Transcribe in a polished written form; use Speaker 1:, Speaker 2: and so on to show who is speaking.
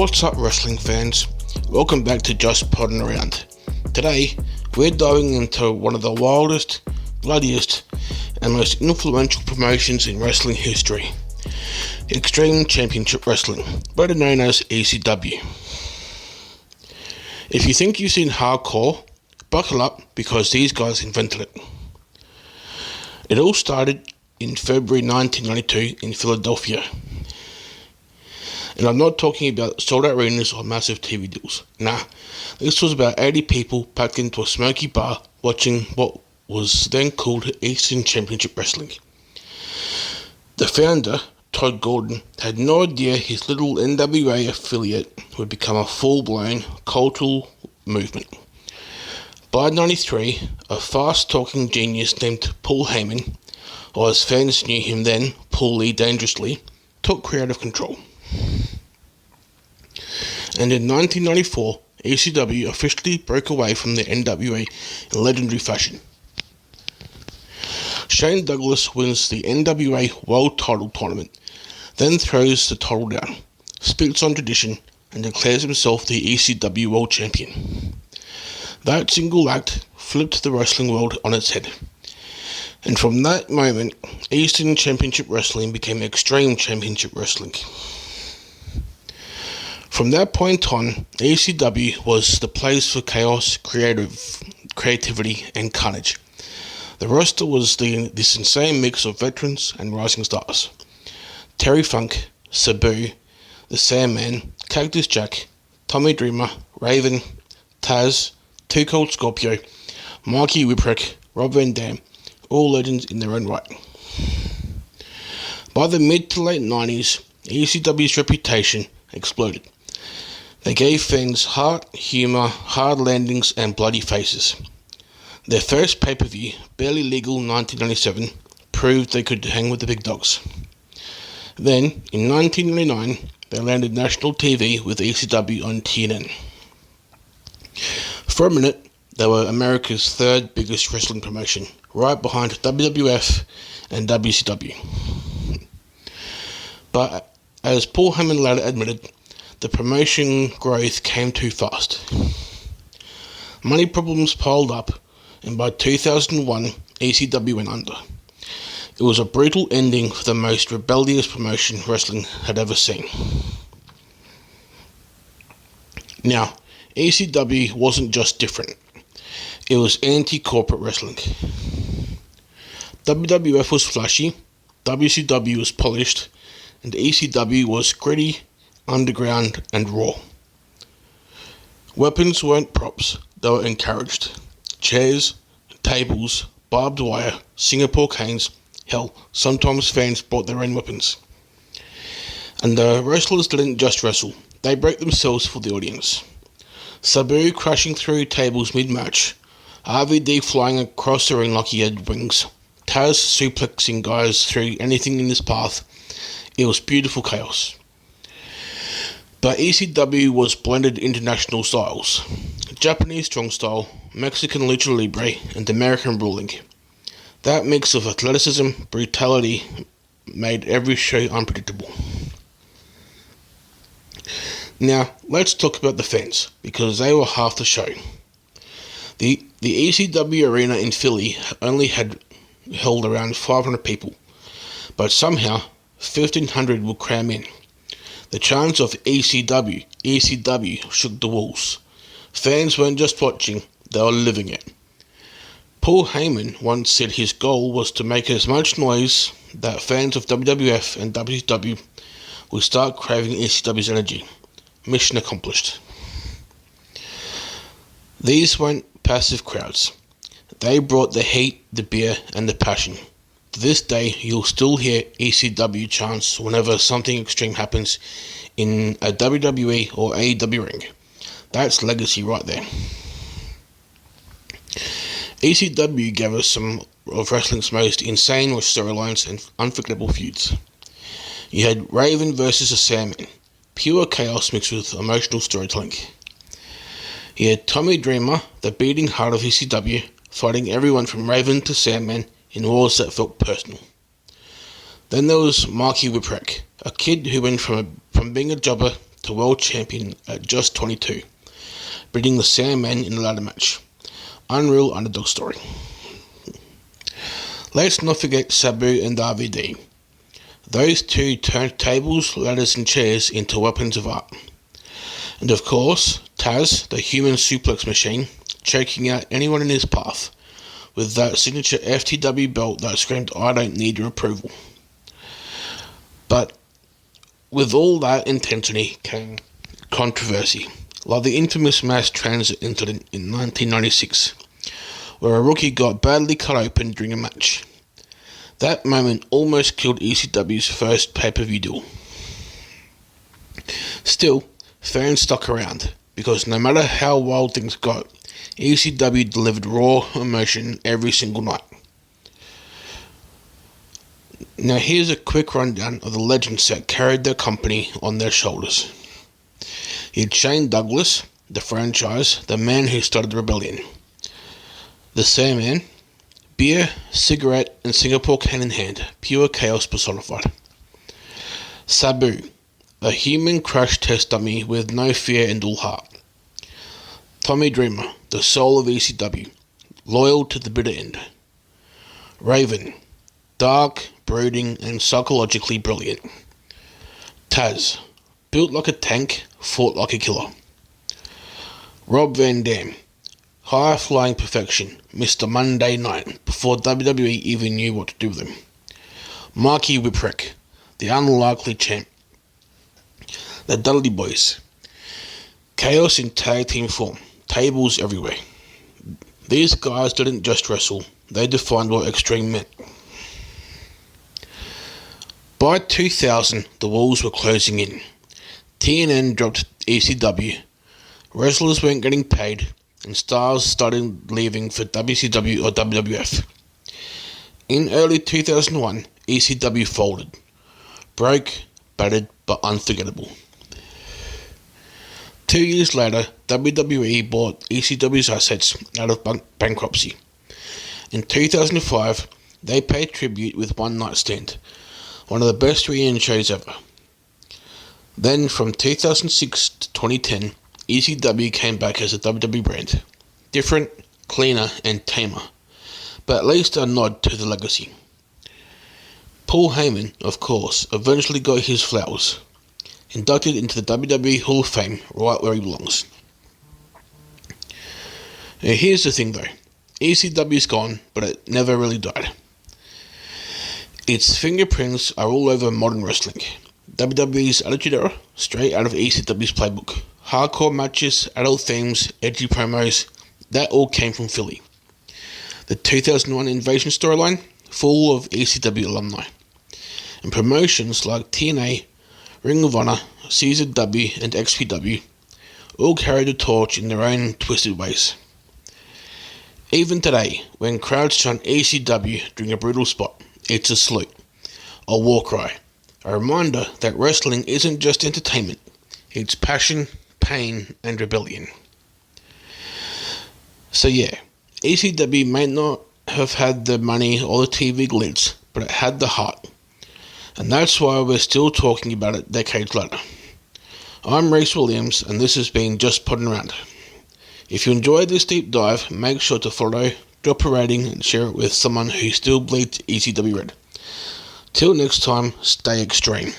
Speaker 1: What's up, wrestling fans? Welcome back to Just Podding Around. Today, we're diving into one of the wildest, bloodiest, and most influential promotions in wrestling history. Extreme Championship Wrestling, better known as ECW. If you think you've seen hardcore, buckle up because these guys invented it. It all started in February 1992 in Philadelphia. And I'm not talking about sold-out arenas or massive TV deals. Nah, this was about 80 people packed into a smoky bar watching what was then called Eastern Championship Wrestling. The founder, Todd Gordon, had no idea his little NWA affiliate would become a full-blown cultural movement. By 93, a fast-talking genius named Paul Heyman, or as fans knew him then, Paul Lee Dangerously, took creative control. And in 1994, ECW officially broke away from the NWA in legendary fashion. Shane Douglas wins the NWA World Title Tournament, then throws the title down, spits on tradition, and declares himself the ECW World Champion. That single act flipped the wrestling world on its head. And from that moment, Eastern Championship Wrestling became Extreme Championship Wrestling. From that point on, ECW was the place for chaos, creativity, and carnage. The roster was this insane mix of veterans and rising stars. Terry Funk, Sabu, the Sandman, Cactus Jack, Tommy Dreamer, Raven, Taz, Too Cold Scorpio, Mikey Whipwreck, Rob Van Dam, all legends in their own right. By the mid to late 90s, ECW's reputation exploded. They gave fans heart, humour, hard landings and bloody faces. Their first pay-per-view, Barely Legal 1997, proved they could hang with the big dogs. Then, in 1999, they landed national TV with ECW on TNN. For a minute, they were America's third biggest wrestling promotion, right behind WWF and WCW. But, as Paul Heyman later admitted, the promotion growth came too fast. Money problems piled up, and by 2001, ECW went under. It was a brutal ending for the most rebellious promotion wrestling had ever seen. Now, ECW wasn't just different. It was anti-corporate wrestling. WWF was flashy, WCW was polished, and ECW was gritty, underground, and raw. Weapons weren't props, they were encouraged. Chairs, tables, barbed wire, Singapore canes, hell, sometimes fans brought their own weapons. And the wrestlers didn't just wrestle, they broke themselves for the audience. Sabu crashing through tables mid-match, RVD flying across the ring like he had wings, Taz suplexing guys through anything in his path. It was beautiful chaos. But ECW was blended international styles. Japanese strong style, Mexican lucha libre, and American brawling. That mix of athleticism, brutality, made every show unpredictable. Now, let's talk about the fans, because they were half the show. The ECW arena in Philly only had held around 500 people, but somehow 1,500 would cram in. The chants of ECW, ECW shook the walls. Fans weren't just watching, they were living it. Paul Heyman once said his goal was to make as much noise that fans of WWF and WCW would start craving ECW's energy. Mission accomplished. These weren't passive crowds. They brought the heat, the beer, and the passion. To this day, you'll still hear ECW chants whenever something extreme happens in a WWE or AEW ring. That's legacy right there. ECW gave us some of wrestling's most insane storylines and unforgettable feuds. You had Raven versus the Sandman, pure chaos mixed with emotional storytelling. You had Tommy Dreamer, the beating heart of ECW, fighting everyone from Raven to Sandman in wars that felt personal. Then there was Mikey Whipwreck, a kid who went from being a jobber to the world champion at just 22, beating the Sandman in the ladder match. Unreal underdog story. Let's not forget Sabu and RVD. Those two turned tables, ladders and chairs into weapons of art. And of course, Taz, the human suplex machine, choking out anyone in his path with that signature FTW belt that screamed, "I don't need your approval." But with all that intensity came controversy, like the infamous mass transit incident in 1996, where a rookie got badly cut open during a match. That moment almost killed ECW's first pay-per-view deal. Still, fans stuck around, because no matter how wild things got, ECW delivered raw emotion every single night. Now here's a quick rundown of the legends that carried their company on their shoulders. You had Shane Douglas, the franchise, the man who started the rebellion. The Sandman, beer, cigarette, and Singapore can in hand, pure chaos personified. Sabu, a human crash test dummy with no fear and all heart. Tommy Dreamer, the soul of ECW, loyal to the bitter end. Raven, dark, brooding, and psychologically brilliant. Taz, built like a tank, fought like a killer. Rob Van Dam, high-flying perfection, Mr. Monday Night, before WWE even knew what to do with him. Marky Whipwreck, the unlikely champ. The Dudley Boys, chaos in tag team form, tables everywhere. These guys didn't just wrestle, they defined what extreme meant. By 2000, the walls were closing in. TNN dropped ECW, wrestlers weren't getting paid, and stars started leaving for WCW or WWF. In early 2001, ECW folded. Broke, battered, but unforgettable. 2 years later, WWE bought ECW's assets out of bankruptcy. In 2005, they paid tribute with One Night Stand, one of the best reunion shows ever. Then from 2006 to 2010, ECW came back as a WWE brand. Different, cleaner, and tamer, but at least a nod to the legacy. Paul Heyman, of course, eventually got his flowers, inducted into the WWE Hall of Fame right where he belongs. Now here's the thing though, ECW's gone, but it never really died. Its fingerprints are all over modern wrestling. WWE's Attitude Era, straight out of ECW's playbook. Hardcore matches, adult themes, edgy promos, that all came from Philly. The 2001 Invasion storyline, full of ECW alumni. And promotions like TNA, Ring of Honor, CZW, and XPW all carried the torch in their own twisted ways. Even today, when crowds chant ECW during a brutal spot, it's a salute, a war cry, a reminder that wrestling isn't just entertainment, it's passion, pain, and rebellion. So yeah, ECW may not have had the money or the TV glitz, but it had the heart. And that's why we're still talking about it decades later. I'm Reese Williams, and this has been Just Putting Around. If you enjoyed this deep dive, make sure to follow, drop a rating, and share it with someone who still bleeds ECW red. Till next time, stay extreme.